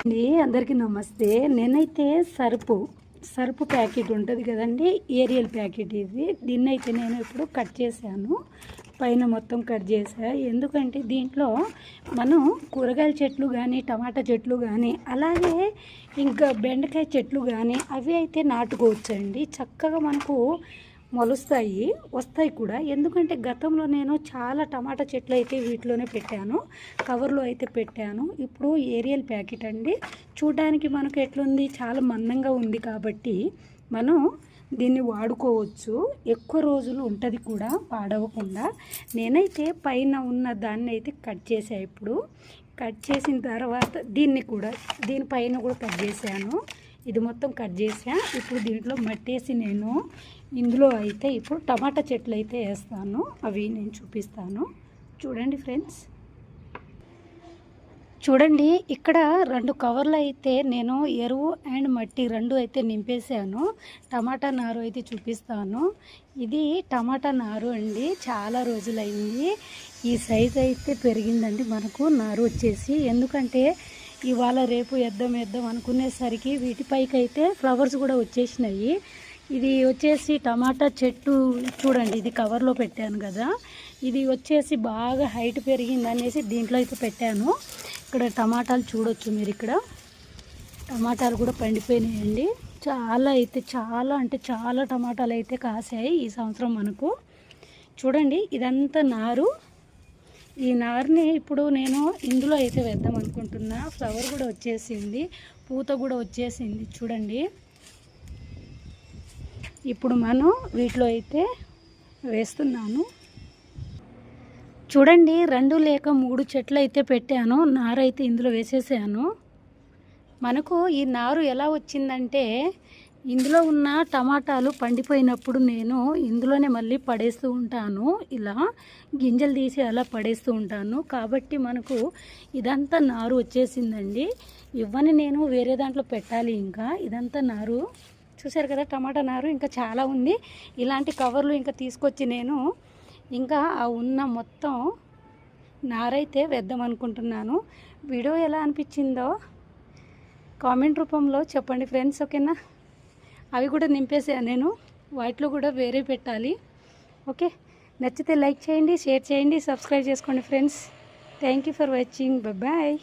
అందరికీ నమస్తే. నేనైతే సరుపు ప్యాకెట్ ఉంటుంది కదండి, ఏరియల్ ప్యాకెట్ ఇది. దీన్నైతే నేను ఇప్పుడు కట్ చేశాను, పైన మొత్తం కట్ చేసా. ఎందుకంటే దీంట్లో మనం కూరగాయల చెట్లు కానీ, టమాటా చెట్లు కానీ, అలాగే ఇంకా బెండకాయ చెట్లు కానీ అవి అయితే నాటుకోవచ్చండి. చక్కగా మనకు మొలుస్తాయి, వస్తాయి కూడా. ఎందుకంటే గతంలో నేను చాలా టమాటా చెట్లు అయితే వీటిలోనే పెట్టాను, కవర్లో అయితే పెట్టాను. ఇప్పుడు ఏరియల్ ప్యాకెట్ అండి, చూడడానికి మనకు ఎట్లుంది, చాలా మందంగా ఉంది కాబట్టి మనం దీన్ని వాడుకోవచ్చు. ఎక్కువ రోజులు ఉంటుంది కూడా పాడవకుండా. నేనైతే పైన ఉన్న దాన్ని అయితే కట్ చేసా. ఇప్పుడు కట్ చేసిన తర్వాత దీనిపైన కూడా కట్ చేశాను. ఇది మొత్తం కట్ చేసా. ఇప్పుడు దీంట్లో మట్టేసి నేను ఇందులో అయితే ఇప్పుడు టమాటా చెట్లు అయితే వేస్తాను. అవి నేను చూపిస్తాను. చూడండి ఫ్రెండ్స్, చూడండి ఇక్కడ 2 కవర్లు అయితే నేను ఎరువు అండ్ మట్టి 2 అయితే నింపేశాను. టమాటా నారు అయితే చూపిస్తాను. ఇది టమాటా నారు అండి, చాలా రోజులైంది. ఈ సైజ్ అయితే పెరిగిందండి మనకు నారు వచ్చేసి. ఎందుకంటే ఇవాళ రేపు వేద్దాం అనుకునేసరికి వీటిపైకి అయితే ఫ్లవర్స్ కూడా వచ్చేసినాయి. ఇది వచ్చేసి టమాటా చెట్టు చూడండి, ఇది కవర్లో పెట్టాను కదా, ఇది వచ్చేసి బాగా హైట్ పెరిగింది అనేసి దీంట్లో అయితే పెట్టాను. ఇక్కడ టమాటాలు చూడొచ్చు మీరు, ఇక్కడ టమాటాలు కూడా పండిపోయినాయండి. చాలా టమాటాలు అయితే కాసాయి ఈ సంవత్సరం మనకు. చూడండి ఇదంతా నారు. ఈ నారుని ఇప్పుడు నేను ఇందులో అయితే వేద్దాం అనుకుంటున్నా. ఫ్లవర్ కూడా వచ్చేసింది, పూత కూడా వచ్చేసింది. చూడండి ఇప్పుడు మనం వీటిలో అయితే వేస్తున్నాను. చూడండి 2 లేక 3 చెట్లు అయితే పెట్టాను, నారు అయితే ఇందులో వేసేసాను. మనకు ఈ నారు ఎలా వచ్చిందంటే, ఇందులో ఉన్న టమాటాలు పండిపోయినప్పుడు నేను ఇందులోనే మళ్ళీ పడేస్తూ ఉంటాను. ఇలా గింజలు తీసి అలా పడేస్తూ ఉంటాను. కాబట్టి మనకు ఇదంతా నారు వచ్చేసిందండి. ఇవన్నీ నేను వేరే దాంట్లో పెట్టాలి. ఇంకా ఇదంతా నారు చూసారు కదా, టమాటా నారు ఇంకా చాలా ఉంది. ఇలాంటి కవర్లు ఇంకా తీసుకొచ్చి నేను ఇంకా ఆ ఉన్న మొత్తం నారైతే వేద్దాం అనుకుంటున్నాను. వీడియో ఎలా అనిపించిందో కామెంట్ రూపంలో చెప్పండి ఫ్రెండ్స్, ఓకేనా? అవి కూడా నింపేసాను నేను, వాటిలో కూడా వేరే పెట్టాలి. ఓకే, నచ్చితే లైక్ చేయండి, షేర్ చేయండి, సబ్స్క్రైబ్ చేసుకోండి friends. Thank you for watching. Bye.